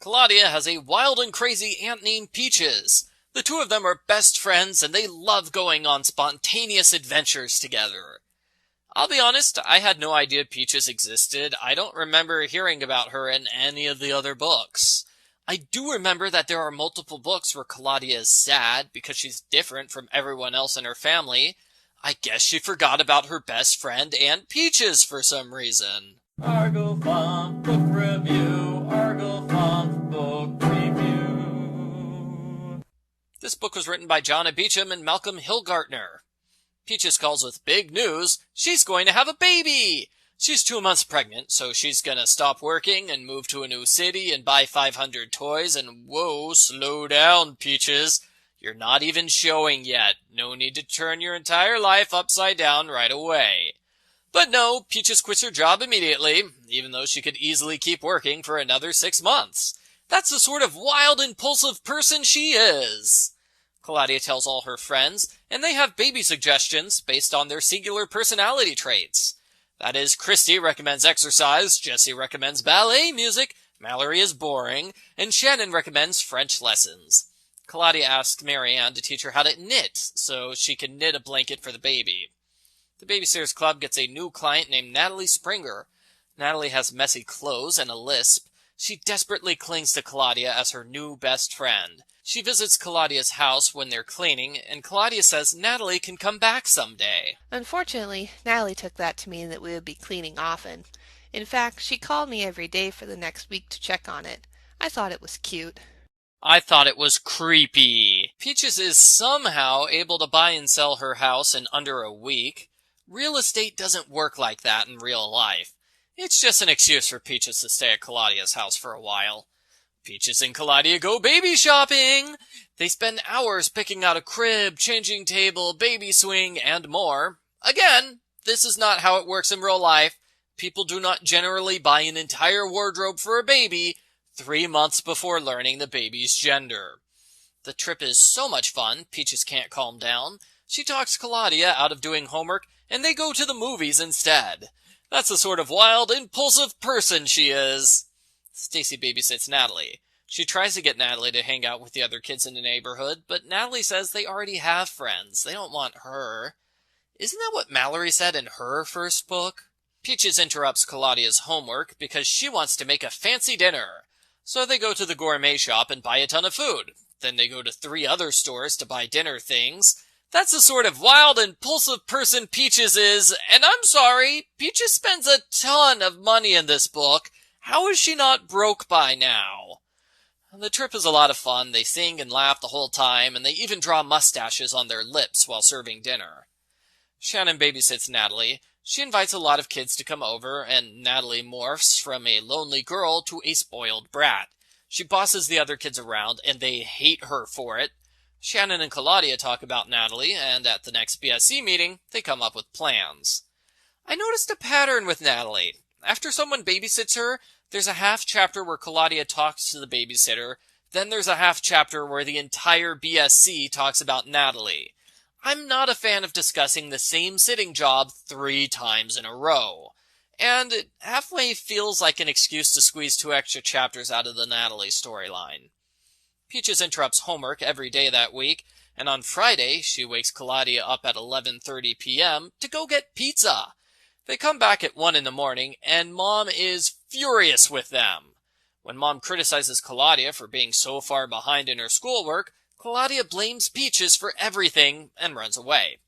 Claudia has a wild and crazy aunt named Peaches. The two of them are best friends and they love going on spontaneous adventures together. I'll be honest, I had no idea Peaches existed. I don't remember hearing about her in any of the other books. I do remember that there are multiple books where Claudia is sad because she's different from everyone else in her family. I guess she forgot about her best friend Aunt Peaches for some reason. Argo Font Book Review, Argo Font Book Review. This book was written by Jonna Beecham and Malcolm Hillgartner. Peaches calls with big news. She's going to have a baby! She's 2 months pregnant, so she's gonna stop working and move to a new city and buy 500 toys and whoa, slow down, Peaches. You're not even showing yet. No need to turn your entire life upside down right away. But no, Peaches quits her job immediately, even though she could easily keep working for another 6 months. That's the sort of wild, impulsive person she is. Claudia tells all her friends, and they have baby suggestions based on their singular personality traits. That is, Christy recommends exercise, Jessie recommends ballet music, Mallory is boring, and Shannon recommends French lessons. Claudia asks Marianne to teach her how to knit, so she can knit a blanket for the baby. The Babysitters Club gets a new client named Natalie Springer. Natalie has messy clothes and a lisp. She desperately clings to Claudia as her new best friend. She visits Claudia's house when they're cleaning, and Claudia says Natalie can come back someday. Unfortunately, Natalie took that to mean that we would be cleaning often. In fact, she called me every day for the next week to check on it. I thought it was cute. I thought it was creepy. Peaches is somehow able to buy and sell her house in under a week. Real estate doesn't work like that in real life. It's just an excuse for Peaches to stay at Claudia's house for a while. Peaches and Claudia go baby shopping! They spend hours picking out a crib, changing table, baby swing, and more. Again, this is not how it works in real life. People do not generally buy an entire wardrobe for a baby 3 months before learning the baby's gender. The trip is so much fun, Peaches can't calm down. She talks Claudia out of doing homework, and they go to the movies instead. That's the sort of wild, impulsive person she is. Stacy babysits Natalie. She tries to get Natalie to hang out with the other kids in the neighborhood, but Natalie says they already have friends. They don't want her. Isn't that what Mallory said in her first book? Peaches interrupts Claudia's homework because she wants to make a fancy dinner. So they go to the gourmet shop and buy a ton of food. Then they go to 3 other stores to buy dinner things. That's the sort of wild, impulsive person Peaches is, and I'm sorry, Peaches spends a ton of money in this book. How is she not broke by now? The trip is a lot of fun. They sing and laugh the whole time, and they even draw mustaches on their lips while serving dinner. Shannon babysits Natalie. She invites a lot of kids to come over, and Natalie morphs from a lonely girl to a spoiled brat. She bosses the other kids around, and they hate her for it. Shannon and Claudia talk about Natalie, and at the next BSC meeting, they come up with plans. I noticed a pattern with Natalie. After someone babysits her, there's a half chapter where Claudia talks to the babysitter, then there's a half chapter where the entire BSC talks about Natalie. I'm not a fan of discussing the same sitting job 3 times in a row, and it halfway feels like an excuse to squeeze 2 extra chapters out of the Natalie storyline. Peaches interrupts homework every day that week, and on Friday she wakes Claudia up at 11:30 p.m. to go get pizza. They come back at 1 in the morning, and Mom is furious with them. When Mom criticizes Claudia for being so far behind in her schoolwork, Claudia blames Peaches for everything and runs away.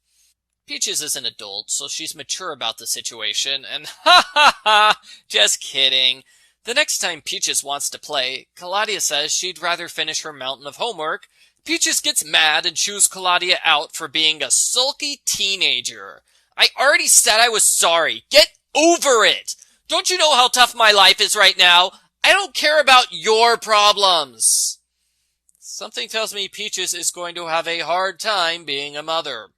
Peaches is an adult, so she's mature about the situation, and ha ha ha, just kidding. The next time Peaches wants to play, Claudia says she'd rather finish her mountain of homework. Peaches gets mad and chews Claudia out for being a sulky teenager. I already said I was sorry. Get over it! Don't you know how tough my life is right now? I don't care about your problems. Something tells me Peaches is going to have a hard time being a mother.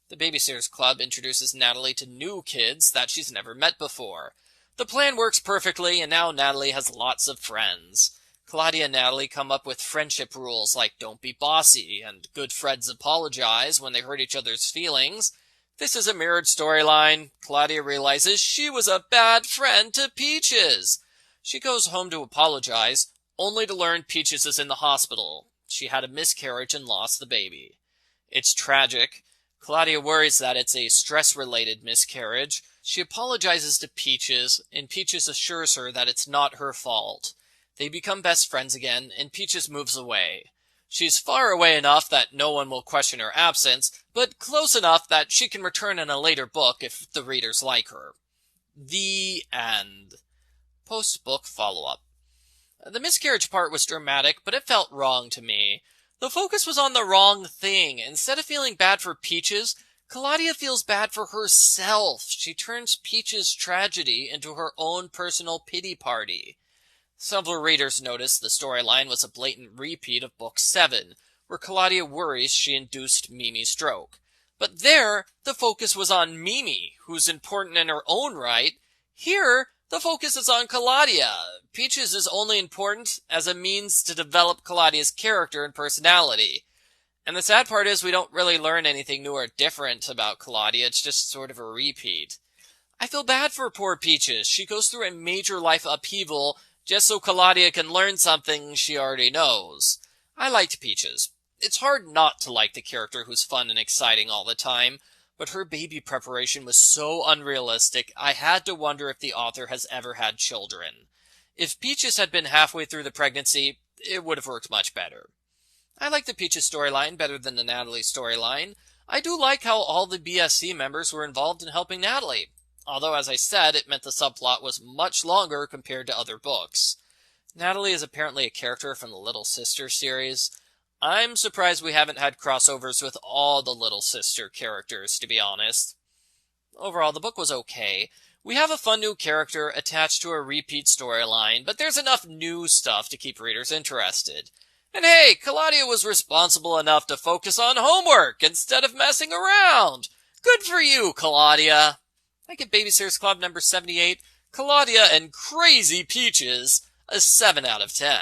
The Babysitters Club introduces Natalie to new kids that she's never met before. The plan works perfectly, and now Natalie has lots of friends. Claudia and Natalie come up with friendship rules like don't be bossy, and good friends apologize when they hurt each other's feelings. This is a mirrored storyline. Claudia realizes she was a bad friend to Peaches. She goes home to apologize, only to learn Peaches is in the hospital. She had a miscarriage and lost the baby. It's tragic. Claudia worries that it's a stress-related miscarriage. She apologizes to Peaches, and Peaches assures her that it's not her fault. They become best friends again, and Peaches moves away. She's far away enough that no one will question her absence, but close enough that she can return in a later book if the readers like her. The end. Post-book follow-up. The miscarriage part was dramatic, but it felt wrong to me. The focus was on the wrong thing. Instead of feeling bad for Peaches, Claudia feels bad for herself. She turns Peaches' tragedy into her own personal pity party. Several readers noticed the storyline was a blatant repeat of Book 7, where Claudia worries she induced Mimi's stroke. But there, the focus was on Mimi, who's important in her own right. Here, the focus is on Claudia. Peaches is only important as a means to develop Claudia's character and personality. And the sad part is we don't really learn anything new or different about Claudia, it's just sort of a repeat. I feel bad for poor Peaches. She goes through a major life upheaval just so Claudia can learn something she already knows. I liked Peaches. It's hard not to like the character who's fun and exciting all the time, but her baby preparation was so unrealistic, I had to wonder if the author has ever had children. If Peaches had been halfway through the pregnancy, it would have worked much better. I like the Peaches storyline better than the Natalie storyline. I do like how all the BSC members were involved in helping Natalie, although, as I said, it meant the subplot was much longer compared to other books. Natalie is apparently a character from the Little Sister series. I'm surprised we haven't had crossovers with all the Little Sister characters, to be honest. Overall, the book was okay. We have a fun new character attached to a repeat storyline, but there's enough new stuff to keep readers interested. And hey, Claudia was responsible enough to focus on homework instead of messing around. Good for you, Claudia. I give Babysitters Club number 78, Claudia and Crazy Peaches, a 7 out of 10.